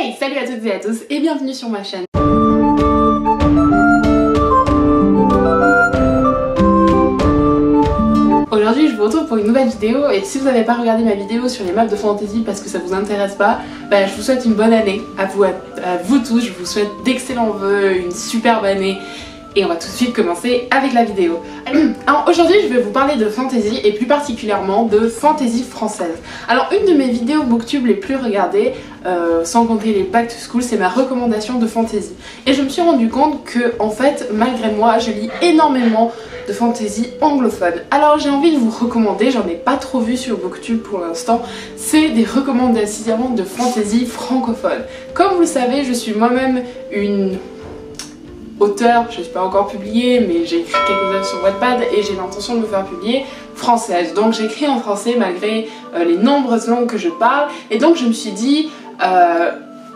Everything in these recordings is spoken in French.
Hey, salut à toutes et à tous et bienvenue sur ma chaîne. Aujourd'hui je vous retrouve pour une nouvelle vidéo et si vous n'avez pas regardé ma vidéo sur les maps de fantasy parce que ça vous intéresse pas, je vous souhaite une bonne année à vous tous, je vous souhaite d'excellents vœux, une superbe année. Et on va tout de suite commencer avec la vidéo. Alors aujourd'hui je vais vous parler de fantasy et plus particulièrement de fantasy française. Alors une de mes vidéos booktube les plus regardées, sans compter les back to school, c'est ma recommandation de fantasy. Et je me suis rendu compte que en fait malgré moi je lis énormément de fantasy anglophone. Alors j'ai envie de vous recommander, j'en ai pas trop vu sur booktube pour l'instant, c'est des recommandations de fantasy francophone. Comme vous le savez je suis moi-même une auteur, je ne suis pas encore publiée mais j'ai écrit quelques œuvres sur Wattpad et j'ai l'intention de me faire publier française. Donc j'écris en français malgré les nombreuses langues que je parle et donc je me suis dit,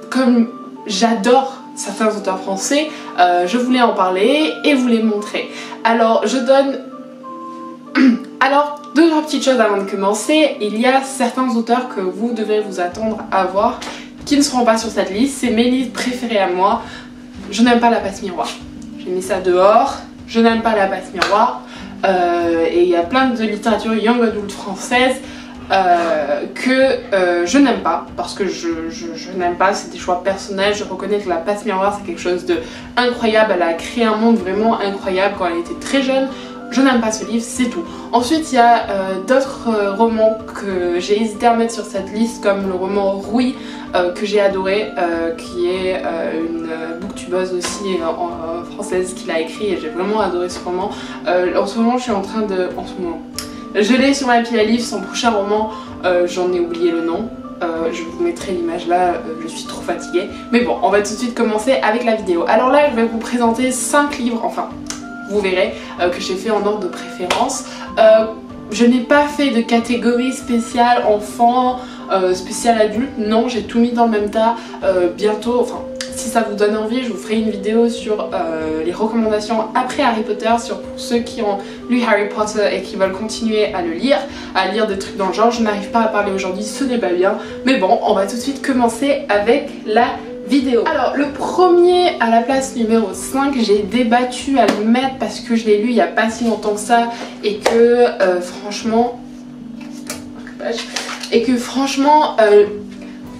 comme j'adore certains auteurs français, je voulais en parler et vous les montrer. Alors je donne... Alors deux petites choses avant de commencer, il y a certains auteurs que vous devez vous attendre à voir qui ne seront pas sur cette liste, c'est mes livres préférés à moi. Je n'aime pas la passe miroir. J'ai mis ça dehors. Je n'aime pas la passe miroir. Et il y a plein de littérature young adult française que je n'aime pas. Parce que je n'aime pas, c'est des choix personnels. Je reconnais que la passe miroir c'est quelque chose d'incroyable. Elle a créé un monde vraiment incroyable quand elle était très jeune. Je n'aime pas ce livre, c'est tout. Ensuite, il y a d'autres romans que j'ai hésité à mettre sur cette liste, comme le roman Rouille, que j'ai adoré, qui est une booktubeuse aussi française qui l'a écrit et j'ai vraiment adoré ce roman. En ce moment, je suis en train de... je l'ai sur ma pile à livres, son prochain roman, j'en ai oublié le nom. Je vous mettrai l'image là, je suis trop fatiguée. Mais bon, on va tout de suite commencer avec la vidéo. Alors là, je vais vous présenter 5 livres, enfin... vous verrez que j'ai fait en ordre de préférence. Je n'ai pas fait de catégorie spéciale enfant, spéciale adulte, non, j'ai tout mis dans le même tas. Bientôt, enfin si ça vous donne envie, je vous ferai une vidéo sur les recommandations après Harry Potter, pour ceux qui ont lu Harry Potter et qui veulent continuer à le lire, à lire des trucs dans le genre. Je n'arrive pas à parler aujourd'hui, ce n'est pas bien, mais bon, on va tout de suite commencer avec la vidéo. Alors le premier à la place numéro 5, j'ai débattu à le mettre parce que je l'ai lu il n'y a pas si longtemps que ça et que franchement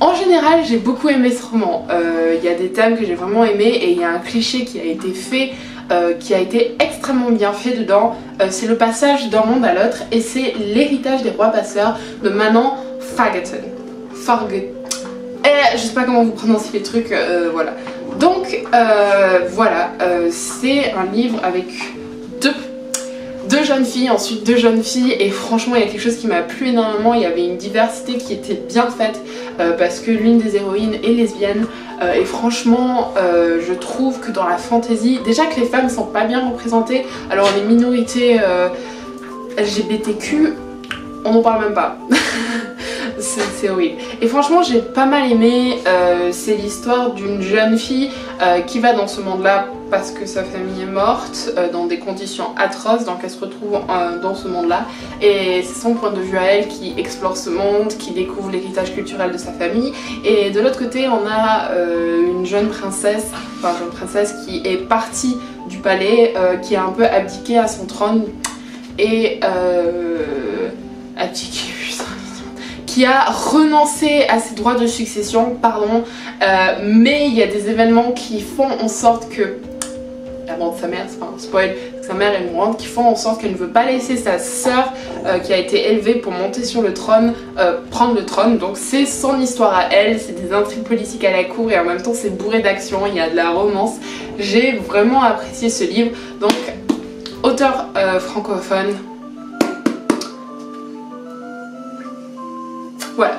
en général j'ai beaucoup aimé ce roman. Il y a des thèmes que j'ai vraiment aimé et il y a un cliché qui a été fait qui a été extrêmement bien fait dedans. C'est le passage d'un monde à l'autre et c'est l'héritage des rois passeurs de Manon Fargueton. Je sais pas comment vous prononcez les trucs, voilà. Donc voilà, c'est un livre avec deux jeunes filles, ensuite deux jeunes filles et franchement il y a quelque chose qui m'a plu énormément. Il y avait une diversité qui était bien faite parce que l'une des héroïnes est lesbienne et franchement je trouve que dans la fantasy, déjà que les femmes sont pas bien représentées, alors les minorités LGBTQ on n'en parle même pas. C'est horrible. Et franchement j'ai pas mal aimé, c'est l'histoire d'une jeune fille qui va dans ce monde là parce que sa famille est morte dans des conditions atroces, donc elle se retrouve dans ce monde là et c'est son point de vue à elle qui explore ce monde, qui découvre l'héritage culturel de sa famille. Et de l'autre côté on a une jeune princesse, qui est partie du palais, qui a un peu abdiqué à son trône et qui a renoncé à ses droits de succession, mais il y a des événements qui font en sorte que la mort de sa mère, c'est pas un spoil, sa mère est mourante, qui font en sorte qu'elle ne veut pas laisser sa sœur qui a été élevée pour monter sur le trône, prendre le trône. Donc c'est son histoire à elle, c'est des intrigues politiques à la cour et en même temps c'est bourré d'action, il y a de la romance. J'ai vraiment apprécié ce livre, donc auteur francophone. Voilà.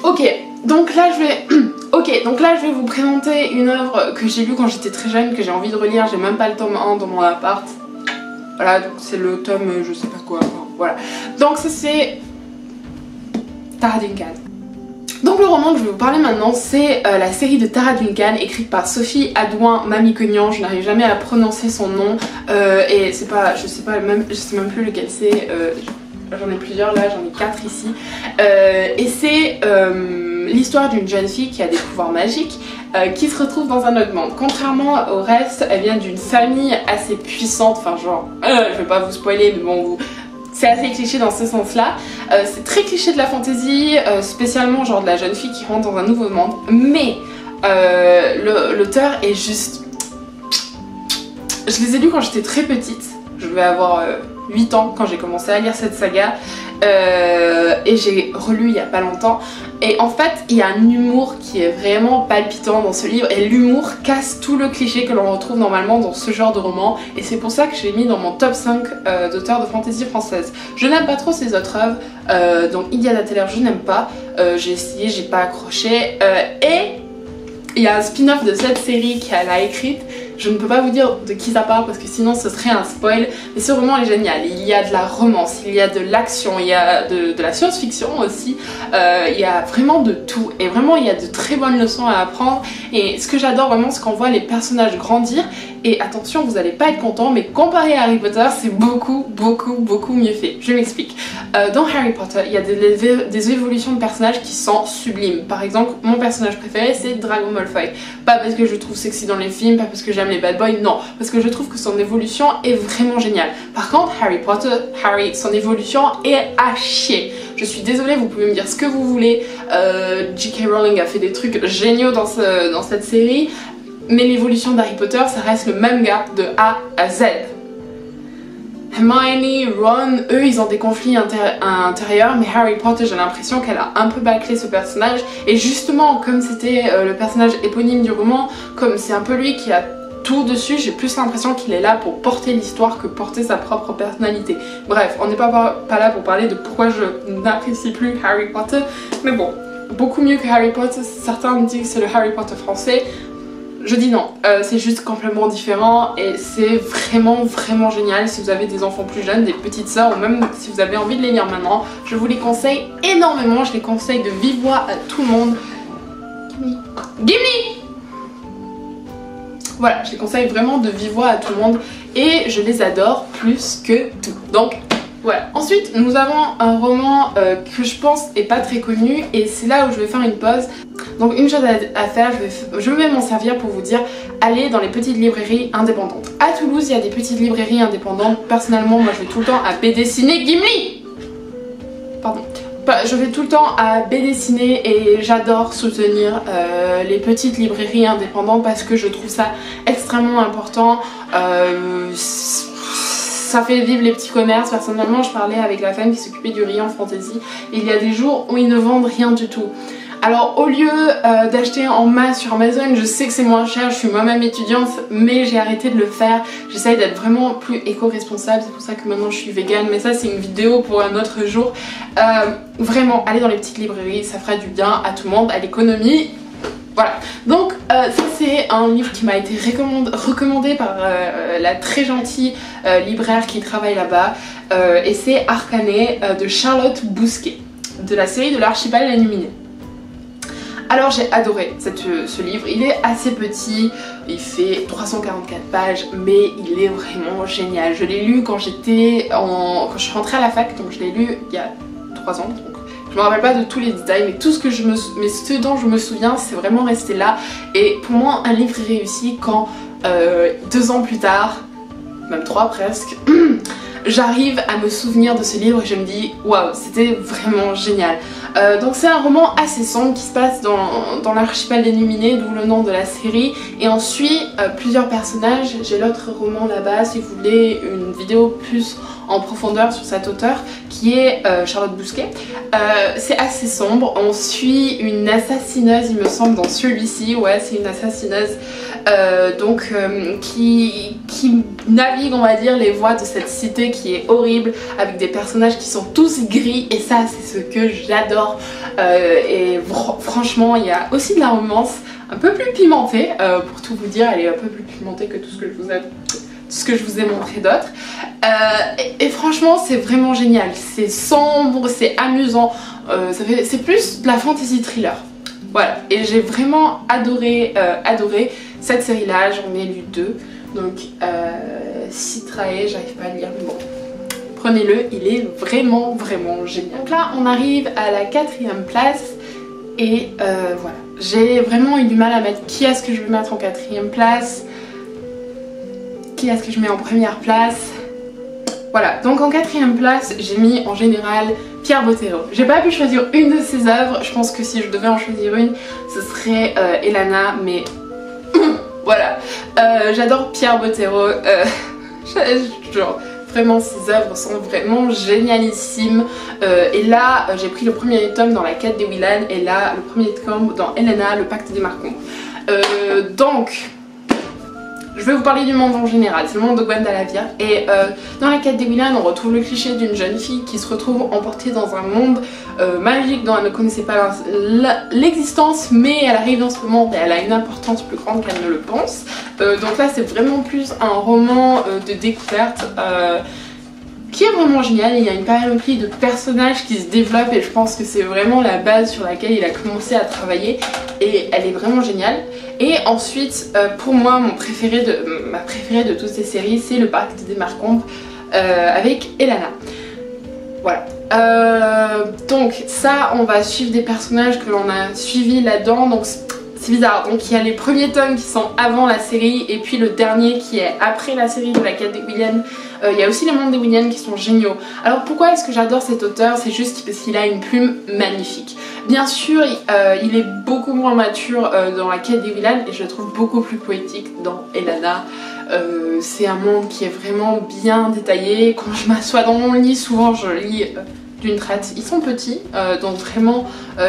Ok, donc là je vais vous présenter une œuvre que j'ai lue quand j'étais très jeune, que j'ai envie de relire. J'ai même pas le tome 1 dans mon appart. Voilà, donc c'est le tome je sais pas quoi. Enfin, voilà. Donc ça c'est Tara Duncan. Donc le roman que je vais vous parler maintenant c'est la série de Tara Duncan écrite par Sophie Adouin Mamikonian. Je n'arrive jamais à prononcer son nom et c'est pas, je sais même plus lequel c'est. J'en ai plusieurs là, j'en ai 4 ici. Et c'est l'histoire d'une jeune fille qui a des pouvoirs magiques qui se retrouve dans un autre monde. Contrairement au reste, elle vient d'une famille assez puissante, enfin genre, je vais pas vous spoiler mais bon, c'est assez cliché dans ce sens-là. C'est très cliché de la fantasy, spécialement genre de la jeune fille qui rentre dans un nouveau monde, mais l'auteur est juste... Je les ai lus quand j'étais très petite, je devais avoir 8 ans quand j'ai commencé à lire cette saga, et j'ai relu il y a pas longtemps. Et en fait, il y a un humour qui est vraiment palpitant dans ce livre, et l'humour casse tout le cliché que l'on retrouve normalement dans ce genre de roman, et c'est pour ça que je l'ai mis dans mon top 5 d'auteurs de fantasy française. Je n'aime pas trop ses autres œuvres, donc Iliade Atelier je n'aime pas, j'ai essayé, j'ai pas accroché, et il y a un spin-off de cette série qu'elle a écrite. Je ne peux pas vous dire de qui ça parle parce que sinon ce serait un spoil, mais ce roman est génial. Il y a de la romance, il y a de l'action, il y a de la science-fiction aussi, il y a vraiment de tout, et vraiment il y a de très bonnes leçons à apprendre. Et ce que j'adore vraiment, c'est qu'on voit les personnages grandir, et attention, vous n'allez pas être content, mais comparé à Harry Potter, c'est beaucoup mieux fait. Je m'explique. Dans Harry Potter, il y a des évolutions de personnages qui sont sublimes. Par exemple, mon personnage préféré c'est Draco Malfoy. Pas parce que je trouve sexy dans les films, pas parce que j'aime les bad boys, non, parce que je trouve que son évolution est vraiment géniale. Par contre, Harry, son évolution est à chier. Je suis désolée, vous pouvez me dire ce que vous voulez, J.K. Rowling a fait des trucs géniaux dans cette série, mais l'évolution d'Harry Potter, ça reste le même gars de A à Z. Hermione, Ron, eux ils ont des conflits intérieurs, mais Harry Potter, j'ai l'impression qu'elle a un peu bâclé ce personnage, et justement comme c'était le personnage éponyme du roman, comme c'est un peu lui qui a tout dessus, j'ai plus l'impression qu'il est là pour porter l'histoire que porter sa propre personnalité. Bref, on n'est pas là pour parler de pourquoi je n'apprécie plus Harry Potter, mais bon, beaucoup mieux que Harry Potter. Certains me disent que c'est le Harry Potter français. Je dis non, c'est juste complètement différent, et c'est vraiment génial. Si vous avez des enfants plus jeunes, des petites sœurs, ou même si vous avez envie de les lire maintenant, je vous les conseille énormément, je les conseille de vive voix à tout le monde. Gimli! Voilà, je les conseille vraiment de vive voix à tout le monde, et je les adore plus que tout. Donc voilà. Ensuite, nous avons un roman que je pense est pas très connu, et c'est là où je vais faire une pause. Donc une chose à faire, je vais m'en servir pour vous dire, allez dans les petites librairies indépendantes. À Toulouse, il y a des petites librairies indépendantes. Personnellement, moi je vais tout le temps à BD Ciné Gimli. Pardon. Je vais tout le temps à BD Ciné, et j'adore soutenir les petites librairies indépendantes parce que je trouve ça extrêmement important. Ça fait vivre les petits commerces. Personnellement, je parlais avec la femme qui s'occupait du rayon fantasy, et il y a des jours où ils ne vendent rien du tout. Alors au lieu d'acheter en masse sur Amazon, je sais que c'est moins cher, je suis moi-même étudiante, mais j'ai arrêté de le faire. J'essaye d'être vraiment plus éco-responsable, c'est pour ça que maintenant je suis végane, mais ça c'est une vidéo pour un autre jour. Vraiment, allez dans les petites librairies, ça fera du bien à tout le monde, à l'économie. Voilà, donc ça c'est un livre qui m'a été recommandé par la très gentille libraire qui travaille là-bas, et c'est Arcané de Charlotte Bousquet, de la série de l'Archipel Illuminé. Alors j'ai adoré ce livre, il est assez petit, il fait 344 pages, mais il est vraiment génial. Je l'ai lu quand je suis rentrée à la fac, donc je l'ai lu il y a 3 ans. Donc je me rappelle pas de tous les détails, mais ce dont je me souviens, c'est vraiment resté là. Et pour moi, un livre est réussi quand 2 ans plus tard, même 3 presque, j'arrive à me souvenir de ce livre et je me dis waouh, c'était vraiment génial. Donc c'est un roman assez sombre qui se passe dans l'archipel illuminé, d'où le nom de la série, et on suit plusieurs personnages. J'ai l'autre roman là-bas si vous voulez une vidéo plus en profondeur sur cet auteur qui est Charlotte Bousquet. C'est assez sombre, on suit une assassineuse il me semble dans celui-ci, ouais c'est une assassineuse qui navigue on va dire les voies de cette cité qui est horrible, avec des personnages qui sont tous gris, et ça c'est ce que j'adore. Et franchement il y a aussi de la romance un peu plus pimentée, pour tout vous dire elle est un peu plus pimentée que tout ce que je vous ai montré d'autres, et franchement c'est vraiment génial, c'est sombre, c'est amusant, c'est plus de la fantasy thriller. Voilà, et j'ai vraiment adoré cette série là, j'en ai lu 2, donc Citrae, j'arrive pas à le lire mais bon, prenez-le, il est vraiment génial. Donc là on arrive à la 4e place, Et voilà, j'ai vraiment eu du mal à mettre qui est-ce que je vais mettre en 4e place, qui est-ce que je mets en première place. Voilà, donc en 4e place, j'ai mis en général Pierre Bottero. J'ai pas pu choisir une de ses œuvres, je pense que si je devais en choisir une, ce serait Elana, mais voilà. J'adore Pierre Bottero, genre vraiment ses œuvres sont vraiment génialissimes. Et là, j'ai pris le premier tome dans La Quête des Willan et là, le premier tome dans Elana, le Pacte des Marcons. Donc... je vais vous parler du monde en général, c'est le monde de Gwendalavia. Et dans La Quête des Willan, on retrouve le cliché d'une jeune fille qui se retrouve emportée dans un monde magique dont elle ne connaissait pas l'existence, mais elle arrive dans ce monde et elle a une importance plus grande qu'elle ne le pense. Donc là, c'est vraiment plus un roman de découverte qui est vraiment génial. Il y a une panoplie de personnages qui se développent et je pense que c'est vraiment la base sur laquelle il a commencé à travailler et elle est vraiment géniale. Et ensuite, pour moi, ma préférée de toutes ces séries, c'est le Pacte des Marcons avec Elana. Voilà. Donc ça, on va suivre des personnages que l'on a suivis là-dedans, donc c'est bizarre. Donc il y a les premiers tomes qui sont avant la série et puis le dernier qui est après la série de La Quête des Willan. Il y a aussi les mondes des Willan qui sont géniaux. Alors pourquoi est-ce que j'adore cet auteur? C'est juste parce qu'il a une plume magnifique. Bien sûr, il est beaucoup moins mature dans La Quête des Willan et je le trouve beaucoup plus poétique dans Elana. C'est un monde qui est vraiment bien détaillé. Quand je m'assois dans mon lit, souvent je lis d'une traite. Ils sont petits, donc vraiment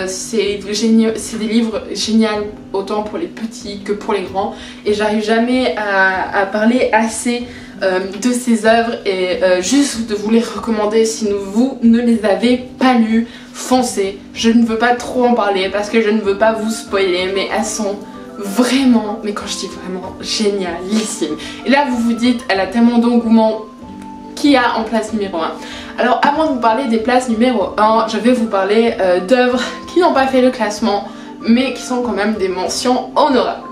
c'est des livres géniaux autant pour les petits que pour les grands. Et j'arrive jamais à parler assez de ces œuvres et juste de vous les recommander si vous ne les avez pas lues. Foncez, je ne veux pas trop en parler parce que je ne veux pas vous spoiler, mais elles sont vraiment, mais quand je dis vraiment, génialissimes. Et là vous vous dites, elle a tellement d'engouement, qui a en place numéro 1. Alors avant de vous parler des places numéro 1, je vais vous parler d'œuvres qui n'ont pas fait le classement, mais qui sont quand même des mentions honorables.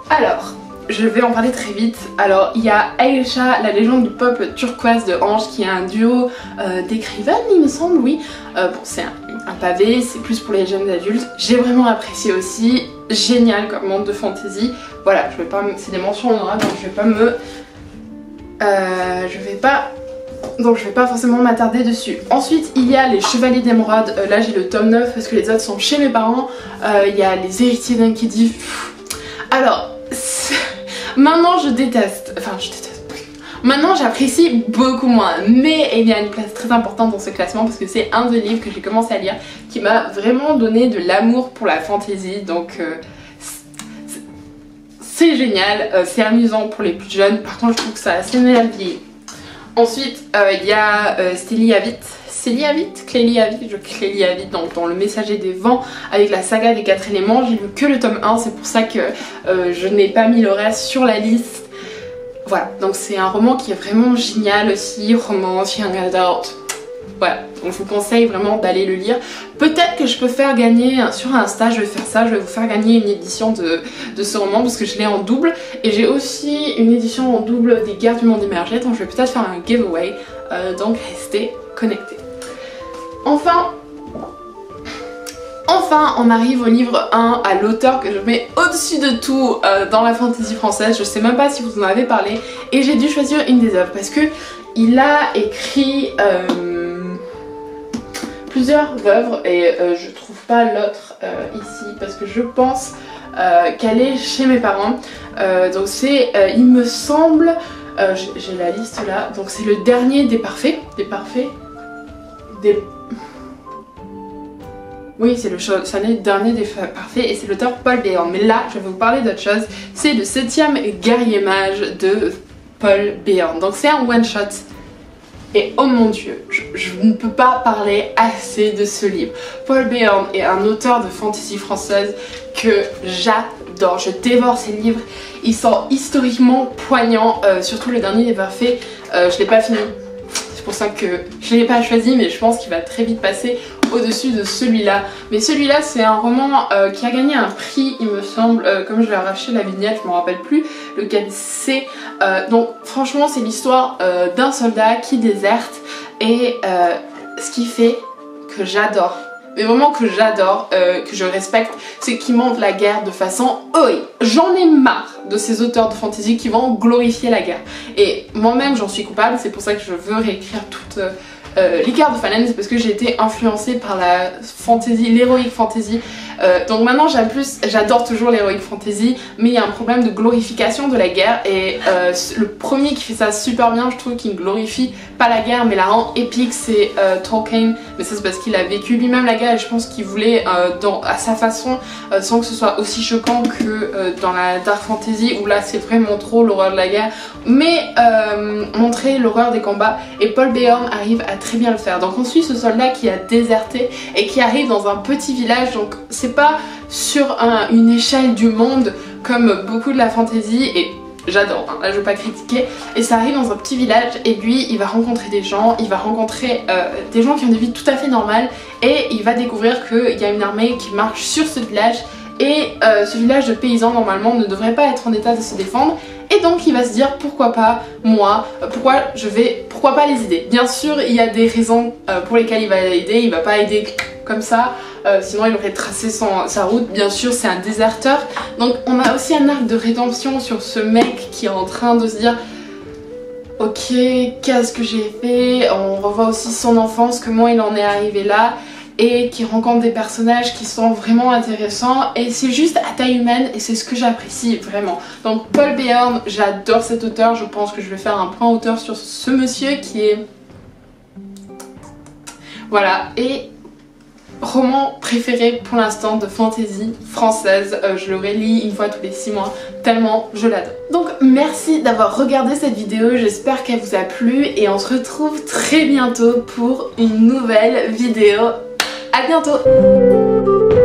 Alors, je vais en parler très vite. Alors, il y a Aïcha, la légende du peuple turquoise de Ange, qui est un duo d'écrivaines, il me semble, oui. Bon, c'est un pavé, c'est plus pour les jeunes adultes. J'ai vraiment apprécié aussi. Génial comme monde de fantasy. Voilà, je vais pas c'est des mentions honorables, donc je vais pas forcément m'attarder dessus. Ensuite, il y a les Chevaliers d'Émeraude. Là, j'ai le tome 9 parce que les autres sont chez mes parents. Il y a les Héritiers d'Enkidu. Alors, maintenant je déteste. Enfin, je déteste. Maintenant j'apprécie beaucoup moins, mais il y a une place très importante dans ce classement parce que c'est un des livres que j'ai commencé à lire qui m'a vraiment donné de l'amour pour la fantasy, donc c'est génial, c'est amusant pour les plus jeunes, par contre je trouve que ça a assez mal vieilli. Ensuite il y a Clélie Avid, donc dans Le Messager des Vents avec la saga des 4 éléments. J'ai lu que le tome 1, c'est pour ça que je n'ai pas mis le reste sur la liste. Voilà, donc c'est un roman qui est vraiment génial aussi, romance, young adult. Voilà, donc je vous conseille vraiment d'aller le lire. Peut-être que je peux faire gagner, sur Insta je vais faire ça, je vais vous faire gagner une édition de ce roman parce que je l'ai en double. Et j'ai aussi une édition en double des Guerres du Monde Immergé, donc je vais peut-être faire un giveaway, donc restez connectés. Enfin, on arrive au livre 1, à l'auteur que je mets au-dessus de tout dans la fantasy française. Je sais même pas si vous en avez parlé et j'ai dû choisir une des œuvres parce que il a écrit plusieurs œuvres et je trouve pas l'autre ici parce que je pense qu'elle est chez mes parents. Donc c'est, il me semble, j'ai la liste là, donc c'est le dernier des parfaits, oui, c'est le dernier des parfaits et c'est l'auteur Paul Béorn. Mais là, je vais vous parler d'autre chose. C'est le 7e guerrier mage de Paul Béorn. Donc c'est un one-shot. Et oh mon dieu, je ne peux pas parler assez de ce livre. Paul Béorn est un auteur de fantasy française que j'adore. Je dévore ses livres. Ils sont historiquement poignants. Surtout le dernier des parfaits. Je l'ai pas fini. C'est pour ça que je ne l'ai pas choisi, mais je pense qu'il va très vite passer au-dessus de celui-là. Mais celui-là, c'est un roman qui a gagné un prix, il me semble, comme je l'ai arraché la vignette, je ne me rappelle plus lequel c'est. Donc franchement, c'est l'histoire d'un soldat qui déserte et ce qui fait que j'adore, mais vraiment que j'adore, que je respecte, c'est qu'ils montrent la guerre de façon horrible. J'en ai marre de ces auteurs de fantasy qui vont glorifier la guerre. Et moi-même j'en suis coupable, c'est pour ça que je veux réécrire toute l'Icare de Fallen, c'est parce que j'ai été influencée par la fantasy, l'heroic fantasy. Donc maintenant j'adore toujours l'heroic fantasy, mais il y a un problème de glorification de la guerre et le premier qui fait ça super bien, je trouve, qui ne glorifie pas la guerre mais la rend épique, c'est Tolkien. Mais ça c'est parce qu'il a vécu lui-même la guerre et je pense qu'il voulait à sa façon, sans que ce soit aussi choquant que dans la dark fantasy où là c'est vraiment trop l'horreur de la guerre, mais montrer l'horreur des combats, et Paul Beorn arrive à très bien le faire. Donc on suit ce soldat qui a déserté et qui arrive dans un petit village, donc c'est pas sur une échelle du monde comme beaucoup de la fantasy, et j'adore, hein, là je veux pas critiquer, et ça arrive dans un petit village et lui il va rencontrer des gens, il va rencontrer des gens qui ont des vies tout à fait normales, et il va découvrir qu'il y a une armée qui marche sur ce village, et ce village de paysans normalement ne devrait pas être en état de se défendre. Et donc il va se dire pourquoi pas moi, pourquoi pas les aider. Bien sûr il y a des raisons pour lesquelles il va aider, il va pas aider comme ça, sinon il aurait tracé sa route. Bien sûr c'est un déserteur, donc on a aussi un arc de rédemption sur ce mec qui est en train de se dire ok, qu'est-ce que j'ai fait. On revoit aussi son enfance, comment il en est arrivé là, et qui rencontre des personnages qui sont vraiment intéressants, et c'est juste à taille humaine et c'est ce que j'apprécie vraiment. Donc Paul Beorn, j'adore cet auteur, je pense que je vais faire un point auteur sur ce monsieur qui est... Voilà, et roman préféré pour l'instant de fantasy française, je le relis une fois tous les 6 mois, tellement je l'adore. Donc merci d'avoir regardé cette vidéo, j'espère qu'elle vous a plu et on se retrouve très bientôt pour une nouvelle vidéo. À bientôt!